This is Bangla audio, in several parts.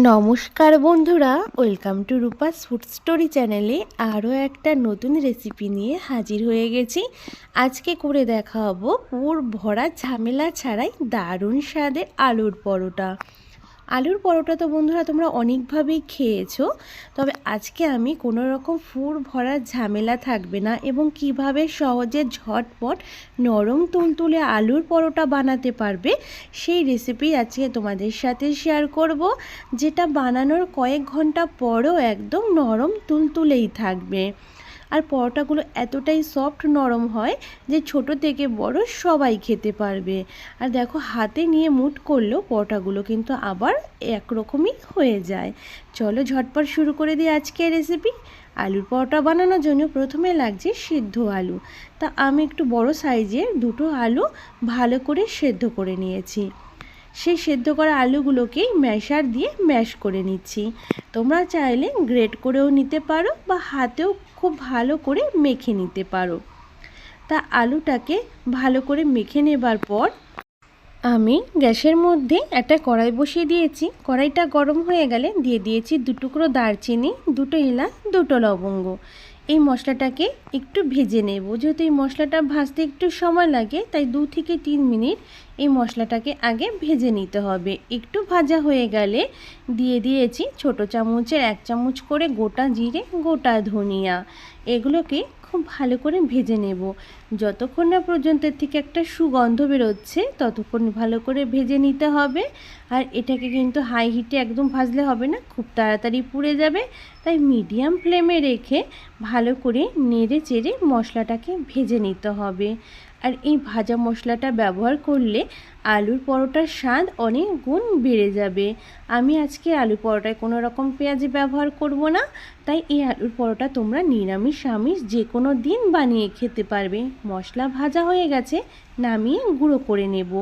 নমস্কার বন্ধুরা, welcome to Rupa's food story চ্যানেলে আরও একটা নতুন রেসিপি নিয়ে হাজির হয়ে গেছি। আজকে করে দেখাবো পুর ভরা ঝামেলা ছাড়াই দারুণ স্বাদের আলুর পরোটা। আলুর পরোটা তো বন্ধুরা তোমরা অনেকভাবেই খেয়েছো, তবে আজকে আমি কোনো রকম পুর ভরা ঝামেলা থাকবে না এবং কিভাবে সহজে ঝটপট নরম তুলতুলে আলুর পরোটা বানাতে পারবে সেই রেসিপি আজকে তোমাদের সাথে শেয়ার করব, যেটা বানানোর কয়েক ঘন্টা পরও একদম নরম তুলতুলেই থাকবে। আর পরোটাগুলো এতটাই সফট নরম হয় যে ছোট থেকে বড় সবাই খেতে পারবে। আর দেখো, হাতে নিয়ে মুঠ করলেও পরোটাগুলো কিন্তু আবার একরকমই হয়ে যায়। চলো ঝটপট শুরু করে দিই আজকের রেসিপি। আলুর পরোটা বানানোর জন্য প্রথমে লাগছে সিদ্ধ আলু। তা আমি একটু বড় সাইজের দুটো আলু ভালো করে সেদ্ধ করে নিয়েছি। সেই সেদ্ধ করা আলুগুলোকেই ম্যাশার দিয়ে ম্যাশ করে নিচ্ছি। তোমরা চাইলে গ্রেট করেও নিতে পারো বা হাতেও খুব ভালো করে মেখে নিতে পারো। তা আলুটাকে ভালো করে মেখে নেবার পর আমি গ্যাসের মধ্যে একটা কড়াই বসিয়ে দিয়েছি। কড়াইটা গরম হয়ে গেলে দিয়ে দিয়েছি 2 টুকরো দারচিনি, 2টো এলাচ, 2টো লবঙ্গ। এই মশলাটাকে একটু ভেজে নেব। যেহেতু এই মশলাটা ভাজতে একটু সময় লাগে, তাই 2 থেকে 3 মিনিট এই মশলাটাকে আগে ভেজে নিতে হবে। একটু ভাজা হয়ে গেলে দিয়ে দিয়েছি ছোট চামচের 1 চামচ করে গোটা জিরে, গোটা ধনিয়া। এগুলোকে খুব ভালো করে ভেজে নেব। যতক্ষণ না পর্যন্ত এর থেকে একটা সুগন্ধ বেরোচ্ছে ততক্ষণ ভালো করে ভেজে নিতে হবে। আর এটাকে কিন্তু হাই হিটে একদম ভাজলে হবে না, খুব তাড়াতাড়ি পুড়ে যাবে। তাই মিডিয়াম ফ্লেমে রেখে ভালো করে নেড়ে চেড়ে মশলাটাকে ভেজে নিতে হবে। আর এই ভাজা মশলাটা ব্যবহার করলে আলুর পরোটার স্বাদ অনেক গুণ বেড়ে যাবে। আমি আজকে আলুর পরোটায় কোনো রকম পেঁয়াজ ব্যবহার করব না, তাই এই আলুর পরোটা তোমরা নিরামিষ আমিষ যে কোনো দিন বানিয়ে খেতে পারবে। মশলা ভাজা হয়ে গেছে, নামিয়ে গুঁড়ো করে নেব।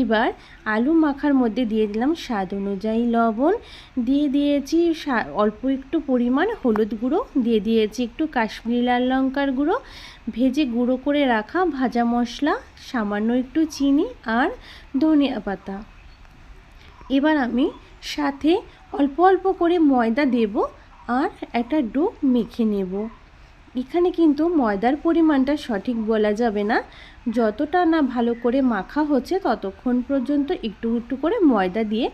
এবার আলু মাখার মধ্যে দিয়ে দিলাম স্বাদ অনুযায়ী লবণ, দিয়ে দিয়েছি অল্প একটু পরিমাণ হলুদ গুঁড়ো, দিয়ে দিয়েছি একটু কাশ্মীরি লাল লঙ্কার গুঁড়ো, ভেজে গুঁড়ো করে রাখা ভাজা মশলা, সামান্য একটু চিনি আর ধনিয়া পাতা। এবার আমি সাথে অল্প অল্প করে ময়দা দেব আর একটা ডো মেখে নেব। এখানে কিন্তু ময়দার পরিমাণটা সঠিক বলা যাবে না, যতটা না ভালো করে মাখা হচ্ছে ততক্ষণ পর্যন্ত একটু একটু করে ময়দা দিয়ে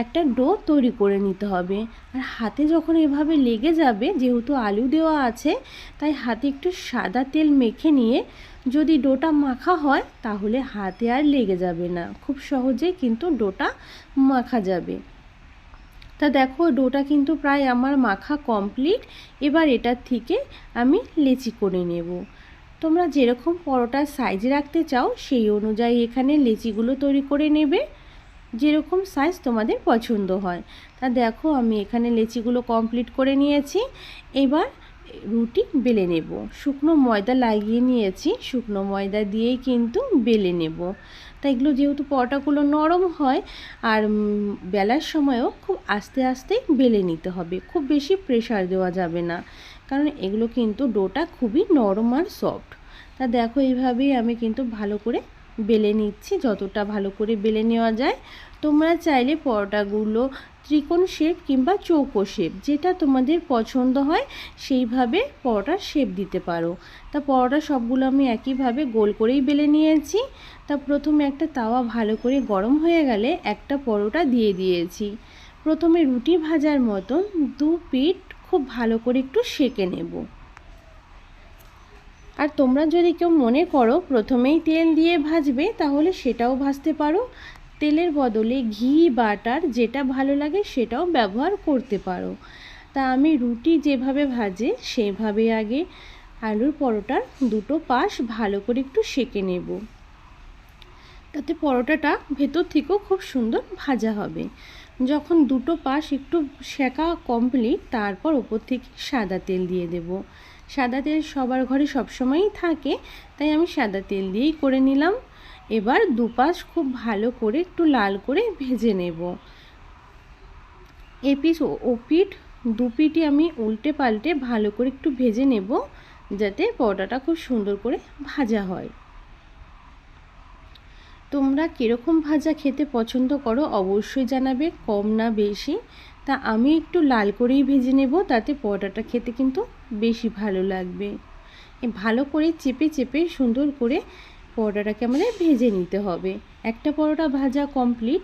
একটা ডো তৈরি করে নিতে হবে। আর হাতে যখন এভাবে লেগে যাবে, যেহেতু আলু দেওয়া আছে তাই হাতে একটু সাদা তেল মেখে নিয়ে যদি ডোটা মাখা হয় তাহলে হাতে আর লেগে যাবে না, খুব সহজেই কিন্তু ডোটা মাখা যাবে। তা দেখো, ডোটা কিন্তু প্রায় আমার মাখা কমপ্লিট। এবার এটার থেকে আমি লেচি করে নেব। তোমরা যেরকম পরোটার সাইজ রাখতে চাও সেই অনুযায়ী এখানে লেচিগুলো তৈরি করে নেবে, যেরকম সাইজ তোমাদের পছন্দ হয়। তা দেখো, আমি এখানে লেচিগুলো কমপ্লিট করে নিয়েছি। এবার রুটি বেলে নেব। শুকনো ময়দা লাগিয়ে নিয়েছি, শুকনো ময়দা দিয়েই কিন্তু বেলে নেব। তাই এগুলো যেহেতু পরোটাগুলো নরম হয় আর বেলার সময়ও খুব আস্তে আস্তে বেলে নিতে হবে, খুব বেশি প্রেশার দেওয়া যাবে না, কারণ এগুলো কিন্তু ডোটা খুবই নরম আর সফট। তা দেখো, এইভাবেই আমি কিন্তু ভালো করে বেলে নিচ্ছি, যতটা ভালো করে বেলে নেওয়া যায়। তোমরা চাইলে পরোটাগুলো ত্রিকোণ শেপ কিংবা চৌকো শেপ, যেটা তোমাদের পছন্দ হয় সেইভাবে পরোটার শেপ দিতে পারো। তা পরোটা সবগুলো আমি একইভাবে গোল করেই বেলে নিয়েছি। তা প্রথমে একটা তাওয়া ভালো করে গরম হয়ে গেলে একটা পরোটা দিয়ে দিয়েছি। প্রথমে রুটি ভাজার মতন 2 পিঠ খুব ভালো করে একটু সেঁকে নেব। আর তোমরা যদি কেউ মনে করো প্রথমেই তেল দিয়ে ভাজবে তাহলে সেটাও ভাজতে পারো। তেলের বদলে ঘি, বাটার যেটা ভালো লাগে সেটাও ব্যবহার করতে পারো। তা আমি রুটি যেভাবে ভাজে সেভাবে আগে আলুর পরোটার দুটো পাশ ভালো করে একটু সেঁকে নেব, তাতে পরোটাটা ভেতর থেকেও খুব সুন্দর ভাজা হবে। যখন দুটো পাশ একটু সেঁকা কমপ্লিট, তারপর ওপর থেকে সাদা তেল দিয়ে দেব। সাদা তেল সবার ঘরে সবসময়ই থাকে, তাই আমি সাদা তেল দিয়েই করে নিলাম। এবার দুপাশ খুব ভালো করে একটু লাল করে ভেজে নেব। এপিঠ ওপিঠ দুপিঠই আমি উল্টে পাল্টে ভালো করে একটু ভেজে নেব, যাতে পরোটাটা খুব সুন্দর করে ভাজা হয়। তোমরা কীরকম ভাজা খেতে পছন্দ করো অবশ্যই জানাবে, কম না বেশি। তা আমি একটু লাল করেই ভেজে নেব, তাতে পরোটাটা খেতে কিন্তু বেশি ভালো লাগবে। ভালো করে চেপে চেপে সুন্দর করে পরোটাটাকে আমাদের ভেজে নিতে হবে। একটা পরোটা ভাজা কমপ্লিট।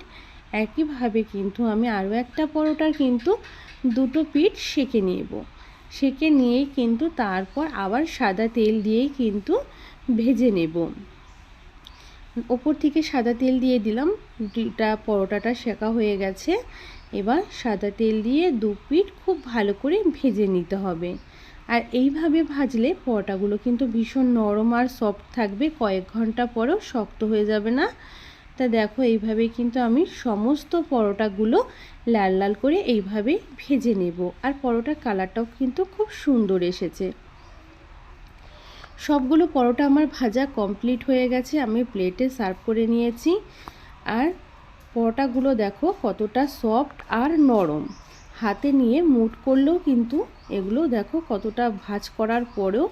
একইভাবে কিন্তু আমি আরও একটা পরোটার কিন্তু দুটো পিঠ সেঁকে নেব। সেঁকে নিয়েই কিন্তু তারপর আবার সাদা তেল দিয়েই কিন্তু ভেজে নেব। ওপর থেকে সাদা তেল দিয়ে দিলাম, পরোটাটা সেঁকা হয়ে গেছে। এবার সাদা তেল দিয়ে দু পিঠ খুব ভালো করে ভেজে নিতে হবে। আর এইভাবে ভাজলে পরোটাগুলো কিন্তু ভীষণ নরম আর সফট থাকবে, কয়েক ঘন্টা পরেও শক্ত হয়ে যাবে না। তা দেখো এইভাবে কিন্তু আমি সমস্ত পরোটাগুলো লাল লাল করে এইভাবে ভেজে নেব। আর পরোটার কালারটাও কিন্তু খুব সুন্দর এসেছে। সবগুলো পরোটা আমার ভাজা কমপ্লিট হয়ে গেছে, আমি প্লেটে সার্ভ করে নিয়েছি। আর পরোটাগুলো দেখো কতটা সফট আর নরম, হাতে নিয়ে মুঠ করলেও কিন্তু এগুলো দেখো কতটা ভাজ করার পরেও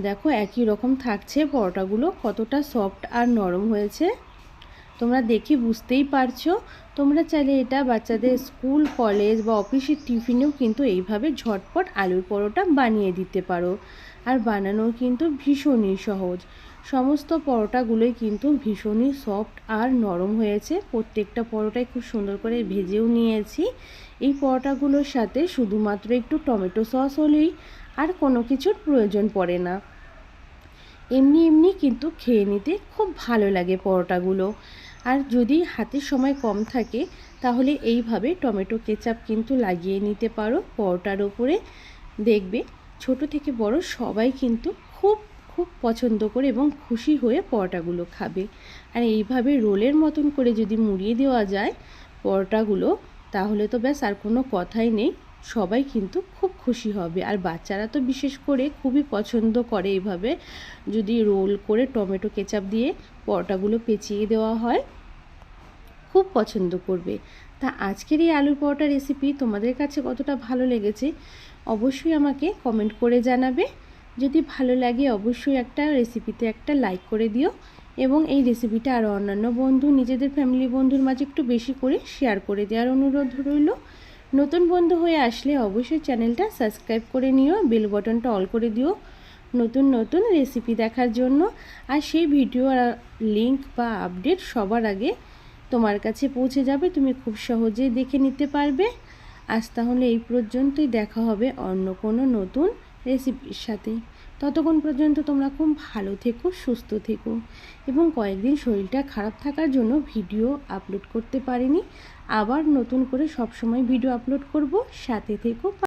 দেখো একই রকম থাকছে। পরোটাগুলো কতটা সফট আর নরম হয়েছে তোমরা দেখে বুঝতেই পারছো। তোমরা চাইলে এটা বাচ্চাদের স্কুল, কলেজ বা অফিসের টিফিনেও কিন্তু এইভাবে ঝটপট আলুর পরোটা বানিয়ে দিতে পারো। আর বানানো কিন্তু ভীষণই সহজ। সমস্ত পরোটাগুলোই কিন্তু ভীষণই সফট আর নরম হয়েছে। প্রত্যেকটা পরোটাই খুব সুন্দর করে ভেজেও নিয়েছি। এই পরোটাগুলোর সাথে শুধুমাত্র একটু টমেটো সস হলেই আর কোনো কিছুর প্রয়োজন পড়ে না। এমনি এমনি কিন্তু খেয়ে নিতে খুব ভালো লাগে পরোটাগুলো। আর যদি হাতে সময় কম থাকে তাহলে এইভাবে টমেটো কেচাপ কিন্তু লাগিয়ে নিতে পারো পরোটার ওপরে। দেখবে ছোট থেকে বড় সবাই কিন্তু খুব খুব পছন্দ করে এবং খুশি হয়ে পরোটাগুলো খাবে। আর এইভাবে রোলের মতন করে যদি মুড়িয়ে দেওয়া যায় পরোটাগুলো, তাহলে তো ব্যাস আর কোনো কথাই নেই, সবাই কিন্তু খুব খুশি হবে। আর বাচ্চারা তো বিশেষ করে খুবই পছন্দ করে এইভাবে যদি রোল করে টমেটো কেচাপ দিয়ে পরোটাগুলো পেঁচিয়ে দেওয়া হয়, খুব পছন্দ করবে। তা আজকের এই আলুর পরোটা রেসিপি তোমাদের কাছে কতটা ভালো লেগেছে অবশ্যই আমাকে কমেন্ট করে জানাবে। যদি ভালো লাগে অবশ্যই একটা রেসিপিতে একটা লাইক করে দিও এবং এই রেসিপিটা আরও অন্যান্য বন্ধু, নিজেদের ফ্যামিলি বন্ধুর মাঝে একটু বেশি করে শেয়ার করে দেওয়ার অনুরোধ রইল। নতুন বন্ধু হয়ে আসলে অবশ্যই চ্যানেলটা সাবস্ক্রাইব করে নিও, বেল বাটনটা অল করে দিও নতুন নতুন রেসিপি দেখার জন্য। আর সেই ভিডিওর লিংক বা আপডেট সবার আগে তোমার কাছে পৌঁছে যাবে, তুমি খুব সহজেই দেখে নিতে পারবে। আজ তাহলে এই পর্যন্তই, দেখা হবে অন্য কোনো নতুন রেসিপির সাথে। ততক্ষণ পর্যন্ত তোমরা খুব ভালো থেকো, সুস্থ থেকো। এবং কয়েকদিন শরীরটা খারাপ থাকার জন্য ভিডিও আপলোড করতে পারিনি, আবার নতুন করে সব সময় ভিডিও আপলোড করব, সাথে থেকো।